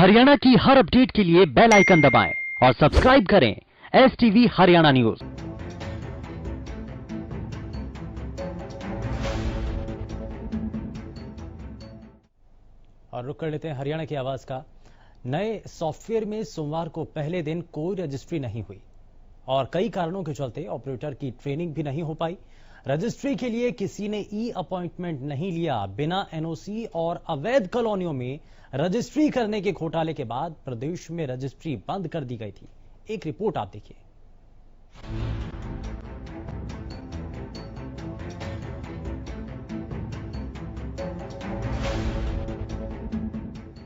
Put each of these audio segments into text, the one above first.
हरियाणा की हर अपडेट के लिए बेल आइकन दबाएं और सब्सक्राइब करें STV हरियाणा न्यूज। और रुक कर लेते हैं हरियाणा की आवाज का। नए सॉफ्टवेयर में सोमवार को पहले दिन कोई रजिस्ट्री नहीं हुई और कई कारणों के चलते ऑपरेटर की ट्रेनिंग भी नहीं हो पाई। रजिस्ट्री के लिए किसी ने ई अपॉइंटमेंट नहीं लिया। बिना एनओसी और अवैध कॉलोनियों में रजिस्ट्री करने के घोटाले के बाद प्रदेश में रजिस्ट्री बंद कर दी गई थी। एक रिपोर्ट आप देखिए।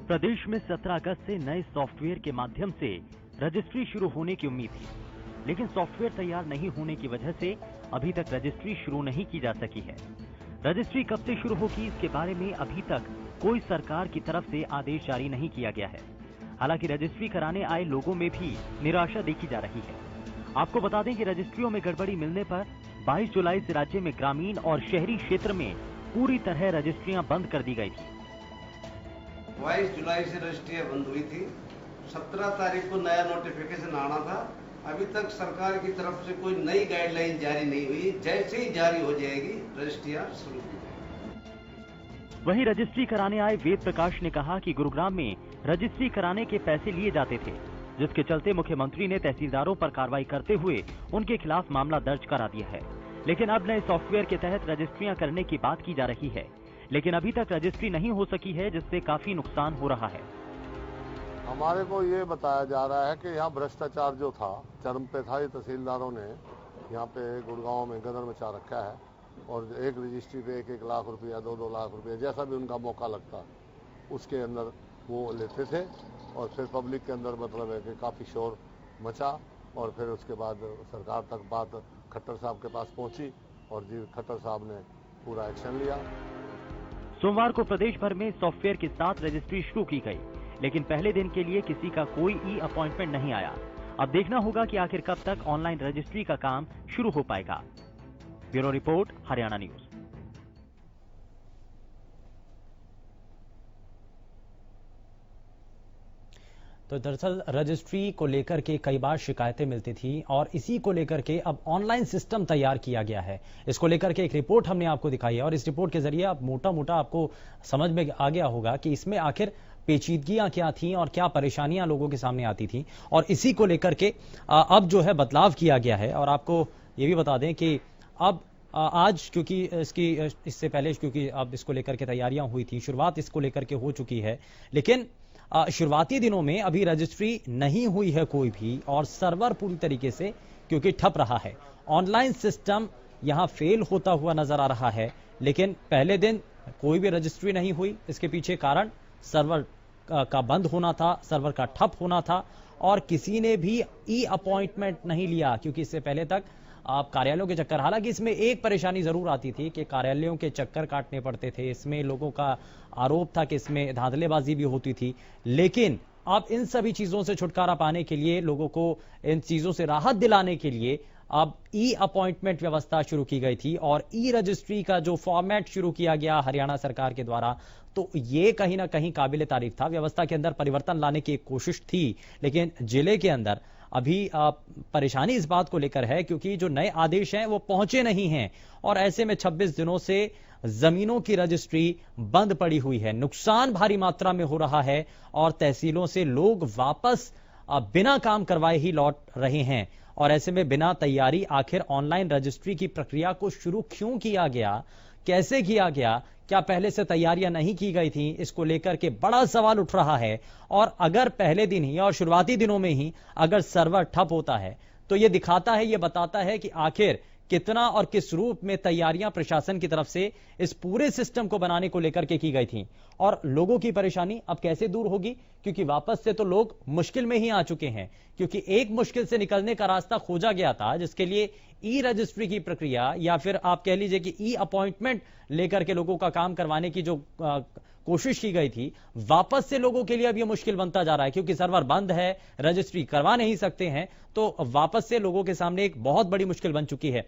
प्रदेश में 17 अगस्त से नए सॉफ्टवेयर के माध्यम से रजिस्ट्री शुरू होने की उम्मीद थी, लेकिन सॉफ्टवेयर तैयार नहीं होने की वजह से अभी तक रजिस्ट्री शुरू नहीं की जा सकी है। रजिस्ट्री कब से शुरू होगी, इसके बारे में अभी तक कोई सरकार की तरफ से आदेश जारी नहीं किया गया है। हालांकि रजिस्ट्री कराने आए लोगों में भी निराशा देखी जा रही है। आपको बता दें कि रजिस्ट्रियों में गड़बड़ी मिलने पर 22 जुलाई से राज्य में ग्रामीण और शहरी क्षेत्र में पूरी तरह रजिस्ट्रियां बंद कर दी गई थी। 22 जुलाई से रजिस्ट्रियां बंद हुई थी। 17 तारीख को नया नोटिफिकेशन आना था। अभी तक सरकार की तरफ से कोई नई गाइडलाइन जारी नहीं हुई। जैसे ही जारी हो जाएगी रजिस्ट्रियां शुरू हो जाएगी। वहीं रजिस्ट्री कराने आए वेद प्रकाश ने कहा कि गुरुग्राम में रजिस्ट्री कराने के पैसे लिए जाते थे, जिसके चलते मुख्यमंत्री ने तहसीलदारों पर कार्रवाई करते हुए उनके खिलाफ मामला दर्ज करा दिया है। लेकिन अब नए सॉफ्टवेयर के तहत रजिस्ट्रियां करने की बात की जा रही है, लेकिन अभी तक रजिस्ट्री नहीं हो सकी है, जिससे काफी नुकसान हो रहा है। हमारे को ये बताया जा रहा है कि यहाँ भ्रष्टाचार जो था चरम पे था। ये तहसीलदारों ने यहाँ पे गुड़गांव में गदर मचा रखा है और एक रजिस्ट्री पे 1-1 लाख रुपया 2-2 लाख रुपया जैसा भी उनका मौका लगता उसके अंदर वो लेते थे और फिर पब्लिक के अंदर मतलब है कि काफ़ी शोर मचा और फिर उसके बाद सरकार तक बात खट्टर साहब के पास पहुंची और जी खट्टर साहब ने पूरा एक्शन लिया। सोमवार को प्रदेश भर में सॉफ्टवेयर के साथ रजिस्ट्री शुरू की गई, लेकिन पहले दिन के लिए किसी का कोई ई अपॉइंटमेंट नहीं आया। अब देखना होगा कि आखिर कब तक ऑनलाइन रजिस्ट्री का काम शुरू हो पाएगा। Bureau report, Haryana news. तो दरअसल रजिस्ट्री को लेकर के कई बार शिकायतें मिलती थी और इसी को लेकर के अब ऑनलाइन सिस्टम तैयार किया गया है। इसको लेकर के एक रिपोर्ट हमने आपको दिखाई है और इस रिपोर्ट के जरिए आप मोटा मोटा आपको समझ में आ गया होगा कि इसमें आखिर पेचीदगियां क्या थी और क्या परेशानियां लोगों के सामने आती थी और इसी को लेकर के अब जो है बदलाव किया गया है। और आपको ये भी बता दें कि अब आज क्योंकि इससे पहले क्योंकि अब इसको लेकर के तैयारियां हुई थी, शुरुआत इसको लेकर के हो चुकी है, लेकिन शुरुआती दिनों में अभी रजिस्ट्री नहीं हुई है कोई भी और सर्वर पूरी तरीके से क्योंकि ठप रहा है। ऑनलाइन सिस्टम यहां फेल होता हुआ नजर आ रहा है, लेकिन पहले दिन कोई भी रजिस्ट्री नहीं हुई। इसके पीछे कारण सर्वर का बंद होना था, सर्वर का ठप होना था और किसी ने भी ई अपॉइंटमेंट नहीं लिया, क्योंकि इससे पहले तक आप कार्यालयों के चक्कर, हालांकि इसमें एक परेशानी जरूर आती थी कि कार्यालयों के चक्कर काटने पड़ते थे। इसमें लोगों का आरोप था कि इसमें धांधलेबाजी भी होती थी, लेकिन अब इन सभी चीजों से छुटकारा पाने के लिए, लोगों को इन चीजों से राहत दिलाने के लिए अब ई अपॉइंटमेंट व्यवस्था शुरू की गई थी और ई रजिस्ट्री का जो फॉर्मेट शुरू किया गया हरियाणा सरकार के द्वारा, तो ये कहीं ना कहीं काबिले तारीफ था। व्यवस्था के अंदर परिवर्तन लाने की एक कोशिश थी, लेकिन जिले के अंदर अभी परेशानी इस बात को लेकर है क्योंकि जो नए आदेश हैं वो पहुंचे नहीं हैं और ऐसे में 26 दिनों से जमीनों की रजिस्ट्री बंद पड़ी हुई है। नुकसान भारी मात्रा में हो रहा है और तहसीलों से लोग वापस बिना काम करवाए ही लौट रहे हैं और ऐसे में बिना तैयारी आखिर ऑनलाइन रजिस्ट्री की प्रक्रिया को शुरू क्यों किया गया, कैसे किया गया, क्या पहले से तैयारियां नहीं की गई थी, इसको लेकर के बड़ा सवाल उठ रहा है। और अगर पहले दिन ही और शुरुआती दिनों में ही अगर सर्वर ठप होता है तो यह दिखाता है, यह बताता है कि आखिर कितना और किस रूप में तैयारियां प्रशासन की तरफ से इस पूरे सिस्टम को बनाने को लेकर के की गई थी और लोगों की परेशानी अब कैसे दूर होगी, क्योंकि वापस से तो लोग मुश्किल में ही आ चुके हैं, क्योंकि एक मुश्किल से निकलने का रास्ता खोजा गया था, जिसके लिए ई रजिस्ट्री की प्रक्रिया या फिर आप कह लीजिए कि ई अपॉइंटमेंट लेकर के लोगों का काम करवाने की जो कोशिश की गई थी, वापस से लोगों के लिए अब यह मुश्किल बनता जा रहा है क्योंकि सर्वर बंद है, रजिस्ट्री करवा नहीं सकते हैं, तो वापस से लोगों के सामने एक बहुत बड़ी मुश्किल बन चुकी है।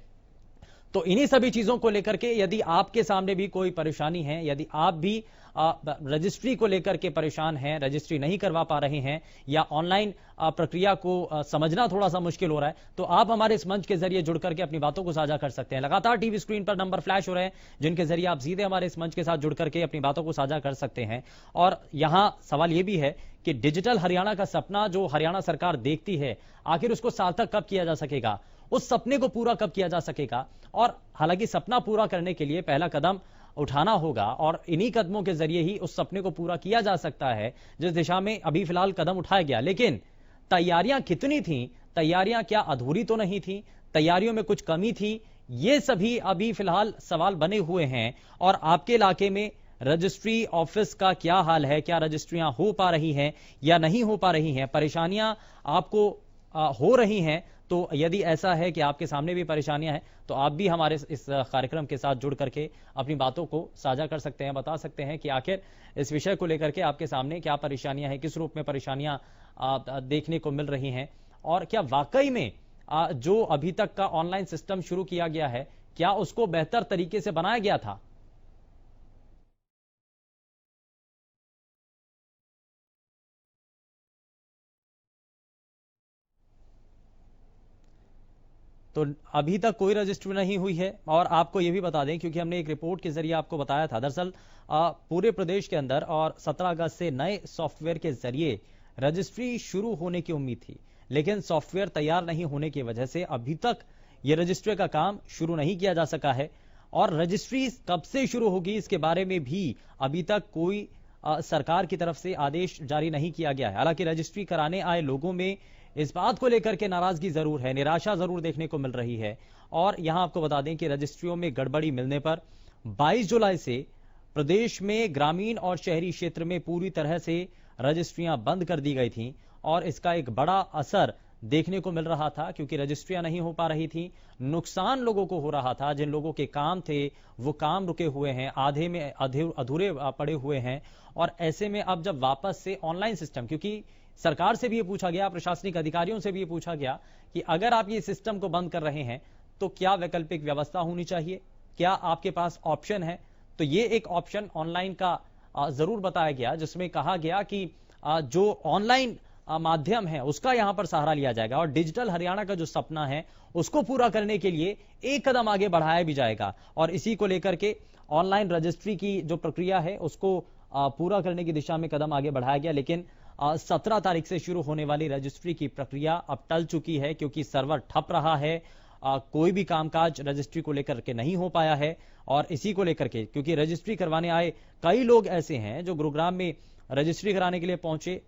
तो इन्हीं सभी चीजों को लेकर के यदि आपके सामने भी कोई परेशानी है, यदि आप भी रजिस्ट्री को लेकर के परेशान हैं, रजिस्ट्री नहीं करवा पा रहे हैं या ऑनलाइन प्रक्रिया को समझना थोड़ा सा मुश्किल हो रहा है, तो आप हमारे इस मंच के जरिए जुड़ करके अपनी बातों को साझा कर सकते हैं। लगातार टीवी स्क्रीन पर नंबर फ्लैश हो रहे हैं जिनके जरिए आप सीधे हमारे इस मंच के साथ जुड़ करके अपनी बातों को साझा कर सकते हैं। और यहां सवाल यह भी है कि डिजिटल हरियाणा का सपना जो हरियाणा सरकार देखती है, आखिर उसको सार्थक कब किया जा सकेगा, उस सपने को पूरा कब किया जा सकेगा। और हालांकि सपना पूरा करने के लिए पहला कदम उठाना होगा और इन्हीं कदमों के जरिए ही उस सपने को पूरा किया जा सकता है जिस दिशा में अभी फिलहाल कदम उठाया गया। लेकिन तैयारियां कितनी थी, तैयारियां क्या अधूरी तो नहीं थी, तैयारियों में कुछ कमी थी, ये सभी अभी फिलहाल सवाल बने हुए हैं। और आपके इलाके में रजिस्ट्री ऑफिस का क्या हाल है, क्या रजिस्ट्रियां हो पा रही हैं या नहीं हो पा रही हैं, परेशानियां आपको हो रही हैं, तो यदि ऐसा है कि आपके सामने भी परेशानियां हैं तो आप भी हमारे इस कार्यक्रम के साथ जुड़ करके अपनी बातों को साझा कर सकते हैं, बता सकते हैं कि आखिर इस विषय को लेकर के आपके सामने क्या परेशानियां हैं, किस रूप में परेशानियां देखने को मिल रही हैं और क्या वाकई में जो अभी तक का ऑनलाइन सिस्टम शुरू किया गया है क्या उसको बेहतर तरीके से बनाया गया था। तो अभी तक कोई रजिस्ट्री नहीं हुई है। और आपको यह भी बता दें, क्योंकि हमने एक रिपोर्ट के जरिए आपको बताया था, दरअसल पूरे प्रदेश के अंदर और 17 अगस्त से नए सॉफ्टवेयर के जरिए रजिस्ट्री शुरू होने की उम्मीद थी, लेकिन सॉफ्टवेयर तैयार नहीं होने की वजह से अभी तक यह रजिस्ट्री का काम शुरू नहीं किया जा सका है। और रजिस्ट्री कब से शुरू होगी इसके बारे में भी अभी तक कोई सरकार की तरफ से आदेश जारी नहीं किया गया है। हालांकि रजिस्ट्री कराने आए लोगों में इस बात को लेकर के नाराजगी जरूर है, निराशा जरूर देखने को मिल रही है। और यहां आपको बता दें कि रजिस्ट्रियों में गड़बड़ी मिलने पर 22 जुलाई से प्रदेश में ग्रामीण और शहरी क्षेत्र में पूरी तरह से रजिस्ट्रियां बंद कर दी गई थीं और इसका एक बड़ा असर देखने को मिल रहा था, क्योंकि रजिस्ट्रियां नहीं हो पा रही थी, नुकसान लोगों को हो रहा था। जिन लोगों के काम थे वो काम रुके हुए हैं, आधे में अधूरे पड़े हुए हैं। और ऐसे में अब जब वापस से ऑनलाइन सिस्टम, क्योंकि सरकार से भी ये पूछा गया, प्रशासनिक अधिकारियों से भी ये पूछा गया कि अगर आप ये सिस्टम को बंद कर रहे हैं तो क्या वैकल्पिक व्यवस्था होनी चाहिए, क्या आपके पास ऑप्शन है। तो ये एक ऑप्शन ऑनलाइन का जरूर बताया गया, जिसमें कहा गया कि जो ऑनलाइन माध्यम है उसका यहां पर सहारा लिया जाएगा और डिजिटल हरियाणा का जो सपना है उसको पूरा करने के लिए एक कदम आगे बढ़ाया भी जाएगा। और इसी को लेकर के ऑनलाइन रजिस्ट्री की जो प्रक्रिया है उसको पूरा करने की दिशा में कदम आगे बढ़ाया गया। लेकिन 17 तारीख से शुरू होने वाली रजिस्ट्री की प्रक्रिया अब टल चुकी है, क्योंकि सर्वर ठप रहा है, कोई भी कामकाज रजिस्ट्री को लेकर के नहीं हो पाया है। और इसी को लेकर के, क्योंकि रजिस्ट्री करवाने आए कई लोग ऐसे हैं जो गुरुग्राम में रजिस्ट्री कराने के लिए पहुंचे,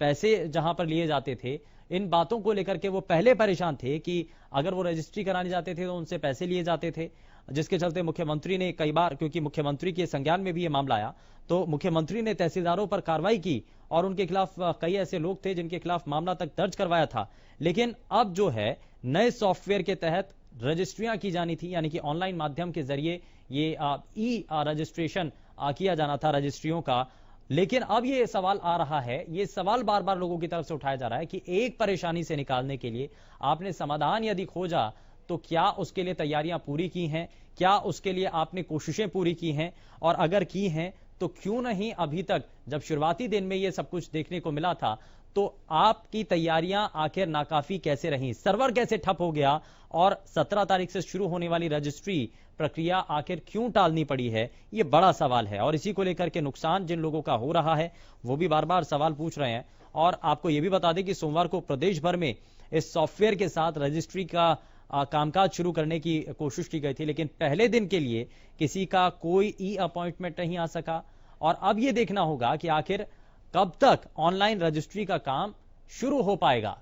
पैसे जहां पर लिए जाते थे, इन बातों को लेकर के वो पहले परेशान थे कि अगर वो रजिस्ट्री कराने जाते थे तो उनसे पैसे लिए जाते थे, जिसके चलते मुख्यमंत्री ने कई बार, क्योंकि मुख्यमंत्री के संज्ञान में भी ये मामला आया, तो मुख्यमंत्री ने तहसीलदारों पर कार्रवाई की और उनके खिलाफ कई ऐसे लोग थे जिनके खिलाफ मामला तक दर्ज करवाया था। लेकिन अब जो है नए सॉफ्टवेयर के तहत रजिस्ट्रियां की जानी थी, यानी कि ऑनलाइन माध्यम के जरिए ये ई रजिस्ट्रेशन किया जाना था रजिस्ट्रियों का। लेकिन अब ये सवाल आ रहा है, ये सवाल बार बार लोगों की तरफ से उठाया जा रहा है कि एक परेशानी से निकालने के लिए आपने समाधान यदि खोजा तो क्या उसके लिए तैयारियां पूरी की हैं, क्या उसके लिए आपने कोशिशें पूरी की हैं, और अगर की हैं तो क्यों नहीं अभी तक, जब शुरुआती दिन में ये सब कुछ देखने को मिला था, तो आपकी तैयारियां आखिर नाकाफी कैसे रहीं, सर्वर कैसे ठप हो गया और 17 तारीख से शुरू होने वाली रजिस्ट्री प्रक्रिया आखिर क्यों टालनी पड़ी है, ये बड़ा सवाल है। और इसी को लेकर के नुकसान जिन लोगों का हो रहा है वो भी बार बार सवाल पूछ रहे हैं। और आपको यह भी बता दें कि सोमवार को प्रदेश भर में इस सॉफ्टवेयर के साथ रजिस्ट्री का कामकाज शुरू करने की कोशिश की गई थी, लेकिन पहले दिन के लिए किसी का कोई ई अपॉइंटमेंट नहीं आ सका। और अब यह देखना होगा कि आखिर कब तक ऑनलाइन रजिस्ट्री का काम शुरू हो पाएगा।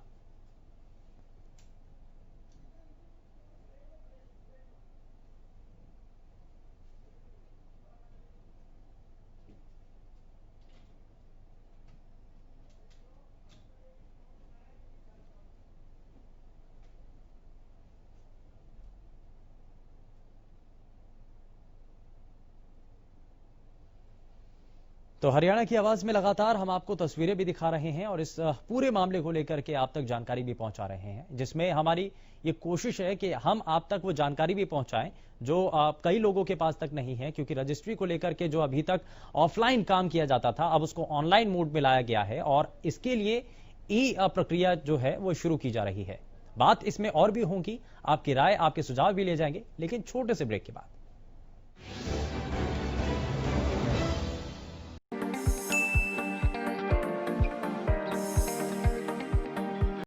तो हरियाणा की आवाज में लगातार हम आपको तस्वीरें भी दिखा रहे हैं और इस पूरे मामले को लेकर के आप तक जानकारी भी पहुंचा रहे हैं, जिसमें हमारी ये कोशिश है कि हम आप तक वो जानकारी भी पहुंचाएं जो कई लोगों के पास तक नहीं है, क्योंकि रजिस्ट्री को लेकर के जो अभी तक ऑफलाइन काम किया जाता था अब उसको ऑनलाइन मोड में लाया गया है और इसके लिए ई प्रक्रिया जो है वो शुरू की जा रही है। बात इसमें और भी होगी, आपकी राय आपके सुझाव भी ले जाएंगे, लेकिन छोटे से ब्रेक के बाद।